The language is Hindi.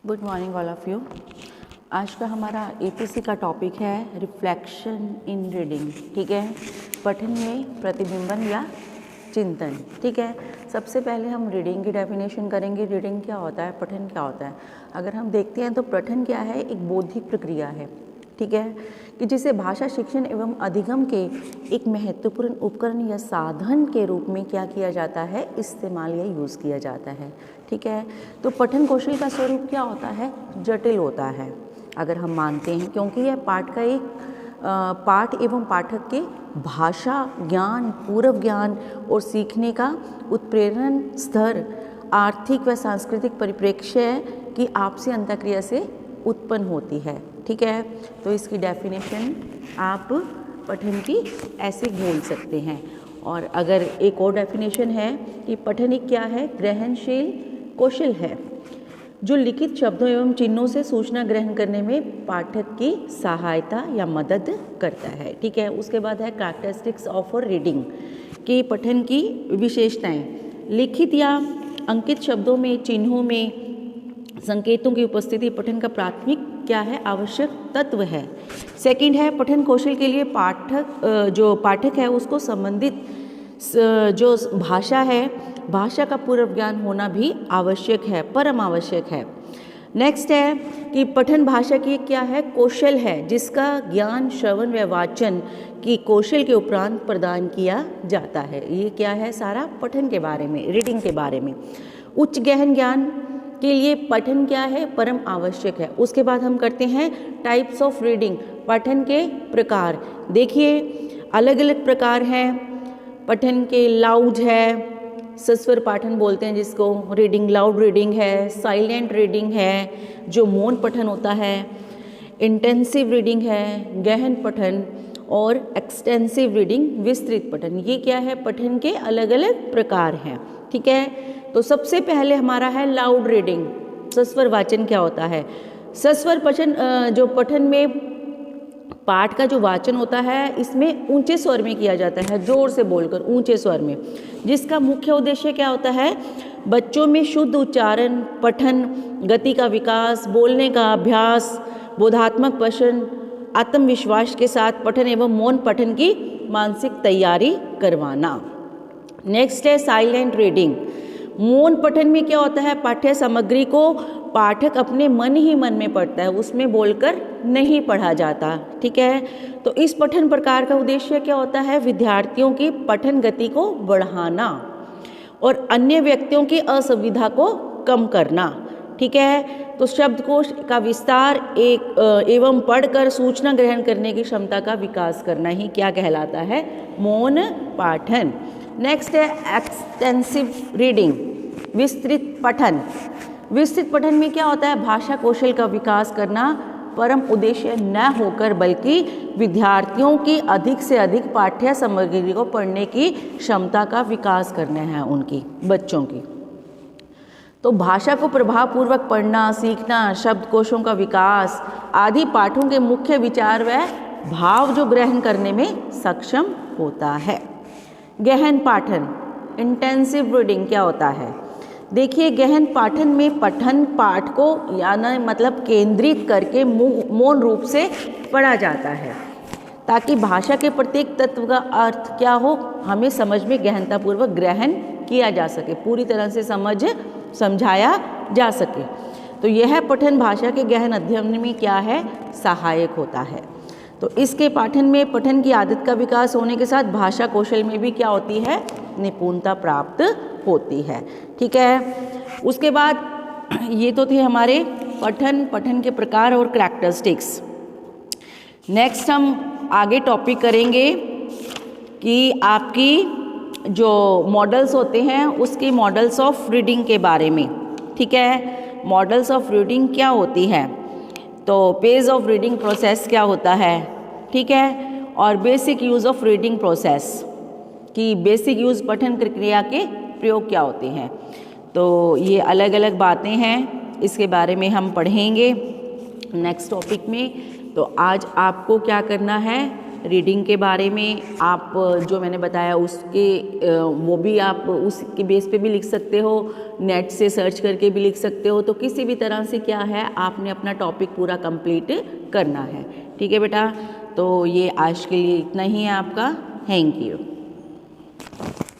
Good morning all of you. आज का हमारा एपीसी का टॉपिक है रिफ्लेक्शन इन रीडिंग। ठीक है, पठन में प्रतिबिंबन या चिंतन। ठीक है, सबसे पहले हम रीडिंग की डेफिनेशन करेंगे। रीडिंग क्या होता है, पठन क्या होता है। अगर हम देखते हैं तो पठन क्या है, एक बौद्धिक प्रक्रिया है। ठीक है, कि जिसे भाषा शिक्षण एवं अधिगम के एक महत्वपूर्ण उपकरण या साधन के रूप में क्या किया जाता है, इस्तेमाल या यूज़ किया जाता है। ठीक है, तो पठन कौशल का स्वरूप क्या होता है, जटिल होता है अगर हम मानते हैं, क्योंकि यह पाठ का एक पाठ एवं पाठक के भाषा ज्ञान, पूर्व ज्ञान और सीखने का उत्प्रेरण स्तर, आर्थिक व सांस्कृतिक परिप्रेक्ष्य की आपसी अंतःक्रिया से उत्पन्न होती है। ठीक है, तो इसकी डेफिनेशन आप पठन की ऐसे बोल सकते हैं। और अगर एक और डेफिनेशन है कि पठन एक क्या है, ग्रहणशील कौशल है जो लिखित शब्दों एवं चिन्हों से सूचना ग्रहण करने में पाठक की सहायता या मदद करता है। ठीक है, उसके बाद है कैरेक्टरिस्टिक्स ऑफ रीडिंग कि पठन की विशेषताएं। लिखित या अंकित शब्दों में, चिन्हों में संकेतों की उपस्थिति पठन का प्राथमिक क्या है, आवश्यक तत्व है। सेकंड है पठन कौशल के लिए जो पाठक है उसको संबंधित जो भाषा है, भाषा का पूर्व ज्ञान होना भी आवश्यक है, परम आवश्यक है। नेक्स्ट है कि पठन भाषा की क्या है, कौशल है जिसका ज्ञान श्रवण व वाचन की कौशल के उपरांत प्रदान किया जाता है। ये क्या है, सारा पठन के बारे में, रीडिंग के बारे में। उच्च गहन ज्ञान के लिए पठन क्या है, परम आवश्यक है। उसके बाद हम करते हैं टाइप्स ऑफ रीडिंग, पठन के प्रकार। देखिए अलग अलग प्रकार हैं पठन के। लाउड है, सस्वर पाठन बोलते हैं जिसको, रीडिंग लाउड रीडिंग है। साइलेंट रीडिंग है जो मौन पठन होता है। इंटेंसिव रीडिंग है, गहन पठन। और एक्सटेंसिव रीडिंग, विस्तृत पठन। ये क्या है, पठन के अलग अलग प्रकार हैं। ठीक है, तो सबसे पहले हमारा है लाउड रीडिंग। सस्वर वाचन क्या होता है, सस्वर पठन जो पठन में पाठ का जो वाचन होता है इसमें ऊंचे स्वर में किया जाता है, जोर से बोलकर ऊंचे स्वर में, जिसका मुख्य उद्देश्य क्या होता है, बच्चों में शुद्ध उच्चारण, पठन गति का विकास, बोलने का अभ्यास, बोधात्मक पठन, आत्मविश्वास के साथ पठन एवं मौन पठन की मानसिक तैयारी करवाना। नेक्स्ट है साइलेंट रीडिंग। मौन पठन में क्या होता है, पाठ्य सामग्री को पाठक अपने मन ही मन में पढ़ता है, उसमें बोलकर नहीं पढ़ा जाता। ठीक है, तो इस पठन प्रकार का उद्देश्य क्या होता है, विद्यार्थियों की पठन गति को बढ़ाना और अन्य व्यक्तियों की असुविधा को कम करना। ठीक है, तो शब्दकोश का विस्तार एवं पढ़कर सूचना ग्रहण करने की क्षमता का विकास करना ही क्या कहलाता है, मौन पाठन। नेक्स्ट है एक्सटेंसिव रीडिंग, विस्तृत पठन। विस्तृत पठन में क्या होता है, भाषा कौशल का विकास करना परम उद्देश्य न होकर बल्कि विद्यार्थियों की अधिक से अधिक पाठ्य सामग्री को पढ़ने की क्षमता का विकास करना है उनकी, बच्चों की। तो भाषा को प्रभावपूर्वक पढ़ना, सीखना, शब्दकोशों का विकास आदि पाठों के मुख्य विचार व भाव जो ग्रहण करने में सक्षम होता है। गहन पाठन, इंटेंसिव रीडिंग क्या होता है, देखिए गहन पाठन में पठन पाठ को यानी मतलब केंद्रित करके मौन रूप से पढ़ा जाता है ताकि भाषा के प्रत्येक तत्व का अर्थ क्या हो, हमें समझ में गहनतापूर्वक ग्रहण किया जा सके, पूरी तरह से समझाया जा सके। तो यह पठन भाषा के गहन अध्ययन में क्या है, सहायक होता है। तो इसके पाठन में पठन की आदत का विकास होने के साथ भाषा कौशल में भी क्या होती है, निपुणता प्राप्त होती है। ठीक है, उसके बाद ये तो थे हमारे पठन के प्रकार और कैरेक्टरिस्टिक्स। नेक्स्ट हम आगे टॉपिक करेंगे कि आपकी जो मॉडल्स होते हैं उसके मॉडल्स ऑफ रीडिंग के बारे में। ठीक है, मॉडल्स ऑफ रीडिंग क्या होती है, तो पेज ऑफ रीडिंग प्रोसेस क्या होता है। ठीक है, और basic use of reading process की बेसिक यूज़ पठन प्रक्रिया के प्रयोग क्या होते हैं। तो ये अलग अलग बातें हैं, इसके बारे में हम पढ़ेंगे नेक्स्ट टॉपिक में। तो आज आपको क्या करना है, रीडिंग के बारे में आप जो मैंने बताया उसके वो भी आप उसके बेस पे भी लिख सकते हो, नेट से सर्च करके भी लिख सकते हो। तो किसी भी तरह से क्या है, आपने अपना टॉपिक पूरा कंप्लीट करना है। ठीक है बेटा, तो ये आज के लिए इतना ही है आपका। Thank you.